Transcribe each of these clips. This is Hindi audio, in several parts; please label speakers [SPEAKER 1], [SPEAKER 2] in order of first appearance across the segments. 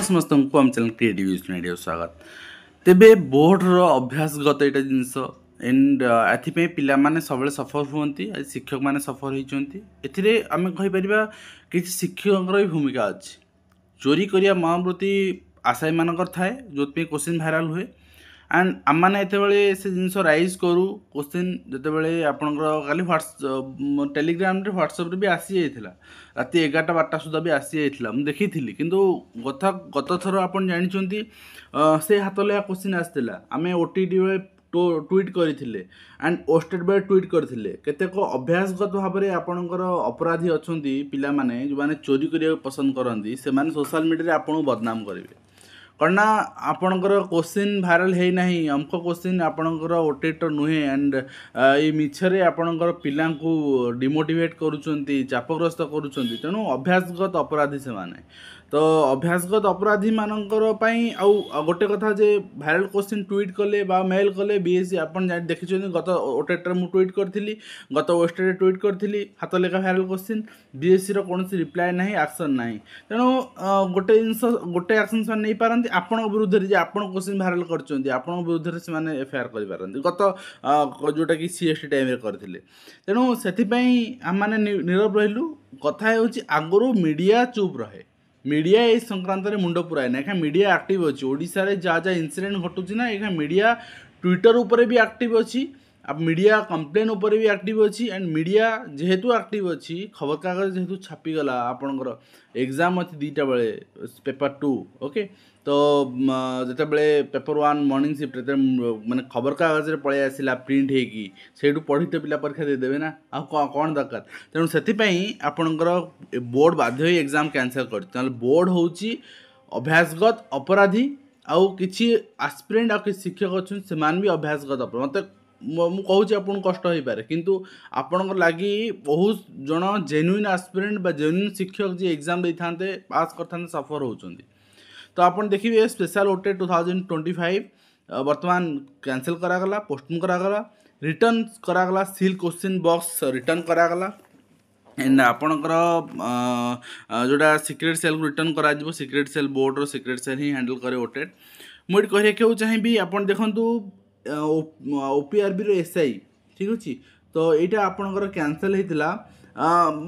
[SPEAKER 1] समस्त को आम चैनल क्रिएटिव यूज स्वागत। तेबे board row अभ्यासगत Etah genus and एथि पिला माने सबले सफर हुंती, शिक्षक माने सफर होइचंती। एथिरे आमे कहि परिबा कि शिक्षकर भी भूमिका अछि। चोरी करिया महाप्रति आशाय मानकर थाए जोतपे क्वेश्चन वायरल हुए एंड आम मैंने ये से जिन राइज करूँ क्वेश्चन जिते आपंकर खाली टेलीग्राम रे व्हाट्सएप रे भी आसी जाइथिला, राति 11-12 सुधा भी आसी जाइथिला। मु देखी थी किंतु गत थर आप जानते से हाथ लिया क्वेश्चन आसाला। आम ओटीटी ट्वीट करथिले एंड ओस्टेड बाय ट्वीट करथिले। केतेक अभ्यासगत भाव में आपणकर अपराधी अछंती पिला माने जो माने चोरी करिया पसंद करती से माने सोशल मीडिया आपन बदनाम करेंगे कणना आपणकर क्वेश्चन भाइराल है ना अमुक क्वेश्चन आपणकर ओटेट नुहे एंड ये मिछरे आपणकर पिला डिमोटिवेट करुँच चापग्रस्त करुँच। तेणु अभ्यासगत अपराधी से माने तो अभ्यासगत अपराधी मानकर गोटे कथा जे भाइराल क्वेश्चन ट्वीट कले बा मेल कले बीएससी आपन देखिए गत ओटेटर मु ट्वीट करी गत ओस्टेड ट्वीट करी हाथ लेखा भाइराल क्वेश्चन बीएससी कौन रिप्लाय ना एक्शन ना। तेणु गोटे जिन गोटे एक्शन से नहीं पारती आपण विरुद्ध जे आप क्वेश्चन भाइराल कर विरुद्ध से एफआईआर कर गत जोटा कि सीएसटी टाइम करते। तेणु से आम मैंने नीरव रही कथा आगु मीडिया चुप रहे, मीडिया ये संक्रांत में मुंड पुराए ना। एखा मीडिया एक्टिव अच्छी ओडिशा रे जहाँ जहाँ इनसीडेंट घटुची ना एखा मीडिया ट्विटर ऊपर भी एक्टिव अच्छी, अब मीडिया कंप्लेन ऊपर भी एक्टिव अच्छी एंड मीडिया जेहेतु एक्टिव अच्छी खबर कागज जेहेतु छापीगला आपणकर एग्जाम अच्छी 2टा बेले पेपर 2 ओके तो जिते बड़े पेपर 1 मॉर्निंग शिफ्ट माने खबर कागज रे पळे आसिला प्रिंट हेकी सेठू पढ़ी तो पिला परीक्षा दे देबे ना आ कौन दरकार। तेणु से आपणकर बोर्ड बाध्य एग्जाम कैंसल कर बोर्ड होची अभ्यासगत अपराधी आउ किछि एस्पिरेंट आ किछि शिक्षक अच्छे से भी अभ्यासगत अपराधी मत मुझे आपन कष्ट हो पारे किंतु आपणकर लगी बहुत जन जेन्युइन एस्पिरेंट बा जेन्युइन शिक्षक जी एग्जाम दे थांते पास करथांते सफर होउचंदी। तो आपन देखिए स्पेशल ओटे 2025 वर्तमान कैंसिल करागला, पोस्टपोन करागला, रिटर्न करागला, सील क्वेश्चन बॉक्स रिटर्न करागला एंड आपणकर जोटा सिक्रेट सेल को रिटर्न करा सिक्रेट सेल बोर्ड रो सिक्रेट सेल ही हैंडल करे ओटेड। मुझे कहूँ चाहिए आपन देखंतु ओपीआरबी रो एसआई ठीक अच्छे तो यहाँ आपणकर कैंसल होता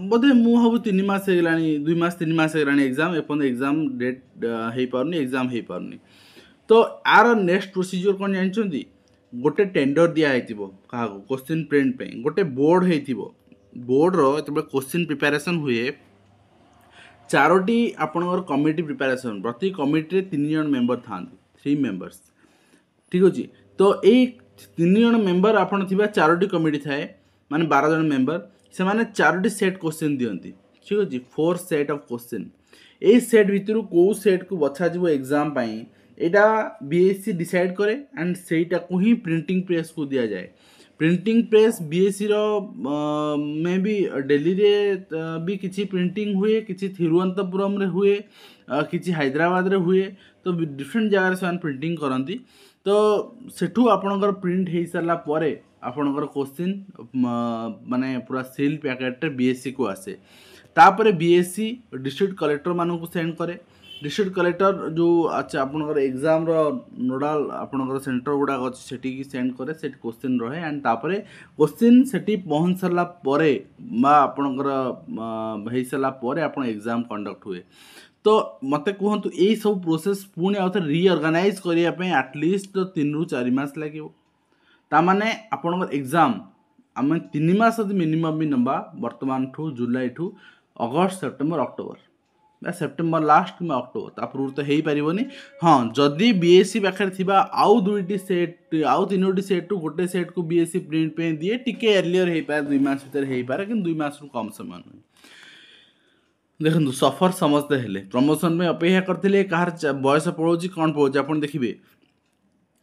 [SPEAKER 1] बोधे मुझे 3 मास हो गला 2 मास 3 मास हो गला एग्जाम एपन एग्जाम डेट हो पारनी एग्जाम हो पारनी। तो यार नेक्स्ट प्रोसीजर कौन जानते गोटे टेंडर दिखाई क्या क्वेश्चन प्रिंट पे गोटे बोर्ड हो बोर्ड रो जो क्वेश्चन प्रिपेरेसन हुए 4टी आपणकर कमिटी प्रिपेरेसन प्रति कमिटी 3 जन मेंबर था 3 मेंबर्स ठीक अच्छे। तो यही 3 जन मेंबर आपन थिबा 4टी कमिटी थाए माने 12 जन मेंबर से माने 4टी सेट क्वेश्चन दियंती ठीक अच्छे 4 set of question A set भितर को सेट को बछा जीवो एग्जाम पाई एटा बीएससी डिसाइड करे एंड सेटा को ही प्रिंटिंग प्रेस को दिया जाए। प्रिंटिंग प्रेस बीएससी रो में भी दिल्ली रे भी किसी प्रिंटिंग हुए किसी थिरुवनंतपुरम रे हुए किसी हैदराबाद रे हुए तो डिफरेंट जगह से प्रिंटिंग करती। तो सेठू आपणकर प्रिंट हो सारा पर आपणकर क्वेश्चन माने पूरा सील पैकेट बीएससी को आसे तापर बीएससी डिस्ट्रिक्ट कलेक्टर मानक सेंड करे। डिस्ट्रिक्ट कलेक्टर जो अच्छा आपणकर एग्जाम रो नोडाल आपणकर सेंटर गुड़ा अच्छे से सेंड करे से क्वेश्चन रहे एंड तापर क्वेश्चन से पहुँच सारा पर आपणकर हो सारा पर आप एग्जाम कंडक्ट हुए। तो मत कहतु यही सब प्रोसेस पुणी आउ थे रिअर्गानाइज करने एटलिस्ट 3 ରୁ 4 मास लगे ताने आपणकर एग्जाम आम 3 मास मिनिमम भी नवा वर्तमान ठू जुलाई ठू अगस्त सेप्टेम्बर अक्टोबर सेप्टेम्बर लास्ट में अक्टोबर तापूर्व तो हो पारनी। हाँ जदि बीएससी पाखे थी आउ 2टी सेट आउ 3टी सेट रु गोटे सेट को बीएससी प्रिंट पे दिए टिके एर्लियर हो पाए 2 मास भर हो पाए कि 2 मास कम समय नुहे। देखो सफर समझते हेले प्रमोशन में अपेक्षा करते कहार बयस पड़ोची कौन पड़ोची आप देखिए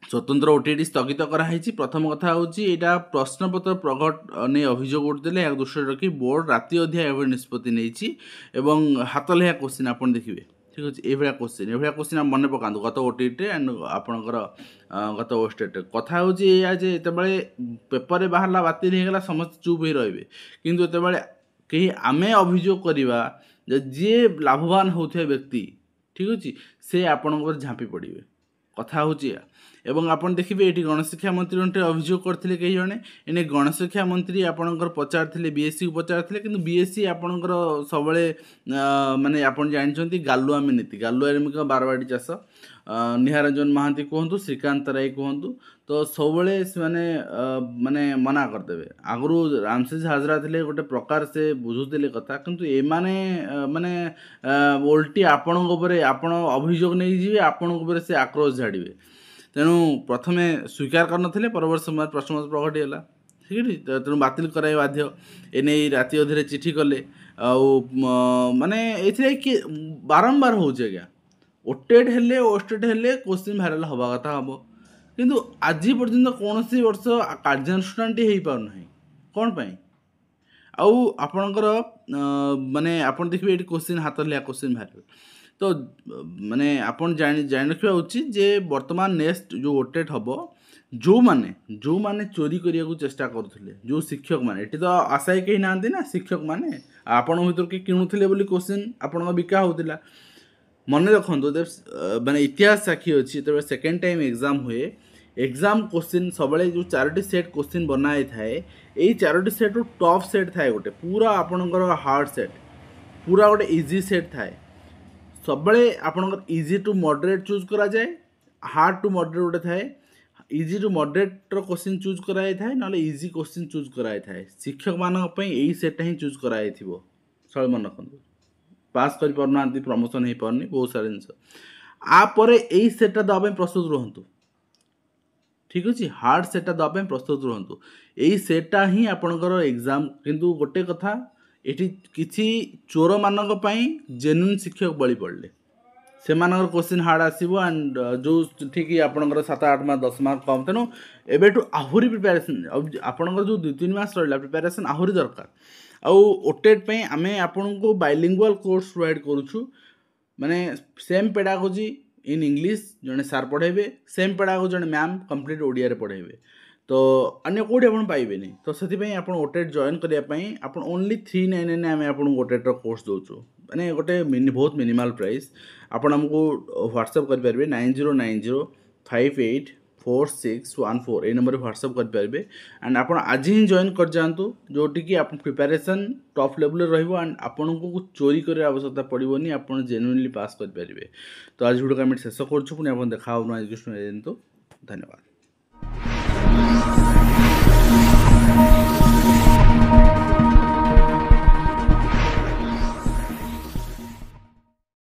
[SPEAKER 1] स्वतंत्र ओटीटी स्थगित कराई। प्रथम कथा हूँ यहाँ प्रश्नपत्र प्रकट नहीं अभियोग उठते या दृष्टि रखी बोर्ड राति अधिया एभली निष्पत्ति नहीं हाथ लेखा क्वेश्चन आप देखिए। ठीक अच्छे ये क्वेश्चन आप मन पकातु गत ओटीटी एंड आपणकर गत ओस्टेट कथा हूँ ये पेपर बाहर बातिल होगा समस्त चुप हो रही किंतु ये कहीं आम अभियोग करवा जी लाभवान होता व्यक्ति ठीक अच्छे से आपण झाँपी पड़े कथा हूँ एवं आपन देखिए ये गणशिक्षा मंत्री अभियोग करते कई जने एने गणशिक्षा मंत्री आपणकर पचार बीएससी को पचार कि बीएससी आपणकर सब माने आपन जानते गालुआमी नीति गालुआमी बारवाटी चाष निहारंजन महांती कहतु श्रीकांत राय कहतु तो सब मैंने माने मना करदे आगु रामसेज हाजरा थे गोटे प्रकार से बुझुते कथा किंतु एमाने माने ओल्टी आपण अभियोग नहीं जी आपण से आक्रोश झाड़े तेणु प्रथम स्वीकार कर परवर्त समय प्रश्न प्रकटिगला ठीक है तेणु बातिल कराई बाध्य एने राति अधे चिठी कले माने ये बारंबार हो ओटेड हेले ओस्टेड हेले क्वेश्चन भाइराल हवा कथा हम किंतु आज पर्यंत कौन सी वर्ष कार्यानुष्ठान हो पारना कौन पाई आउ आपणकर माने आपन देखिए ये क्वेश्चन हाथ लिया क्वेश्चन भाइराल तो माने आपन जान रखा उचित जे वर्तमान नेक्स्ट जो ओटेट हम जो माने चोरी करने को चेष्टा करुले जो शिक्षक माने ये तो आशा कहीं ना ना शिक्षक माने आपण भर किए किणुले क्वेश्चन आपण बिका होता मन रखु माने इतिहास साक्षी अच्छी जो सेकेंड टाइम एग्जाम हुए एग्जाम क्वेश्चन सब जो 4टी सेट क्वेश्चन बनाई थाए यही 4टी सेट टॉप सेट थाए गोटे पूरा आपणकर हार्ड सेट पूरा गोटे इजी सेट थाए सब आपणकर इजी टू मॉडरेट चूज करा जाए हार्ड टू मॉडरेट गोटे थाए easy to moderate question choose कराई थाए ना इजी क्वेश्चन चूज कराई थाए शिक्षक मानक यही सेटा ही चूज कराई थिबो सब मन रखु पास कर पारना प्रमोशन हो पारनी बहुत सारा जिनस आपर यही सेटा देवाई प्रस्तुत रुहतु ठीक अच्छे हार्ड सेटा देवाई प्रस्तुत रुहतु यही सेटा ही आपणकर एग्जाम किंतु गोटे कथा ये किसी चोर मानक जेन्युइन शिक्षक बलि पड़े से क्वेश्चन हार्ड आसो एंड जो ठीक आपंकर 7-8 मार्क 10 मार्क कम तेणु एवं आहरी प्रिपेरेसन आपंकर जो 2-3 मास रहा प्रिपेरेसन आहरी दरकार आउ ओटेट आम आपण को बाइलिंगुअल कोर्स प्रोवाइड करुछु माने सेम पेडागोजी इन इंग्लिश जड़े सार पढ़ेबे सेम पेडागोजी जड़े मैम कंप्लीट ओडिया रे पढ़ेबे तो अन्य कौटी आप पाइबे नहीं तो से आप ओटेट जॉइन करने आप ओनली 399 आम आपको ओटेट कोर्स दौचु माने गोटे बहुत मिनिमल प्राइस आपन हमको व्हाट्सएप करेंगे 9090584614 ये नंबर व्हाट्सएप करेंगे एंड आप आज ही जॉइन कर जातु जोटि कि आप प्रिपेरेसन टॉप लेवल रहिबो एंड आपन को चोरी करने आवश्यकता पड़ोनी आप जेन्युइनली पास करेंगे तो आज वीडियो को शेष कर देखा एजुकेशन धन्यवाद।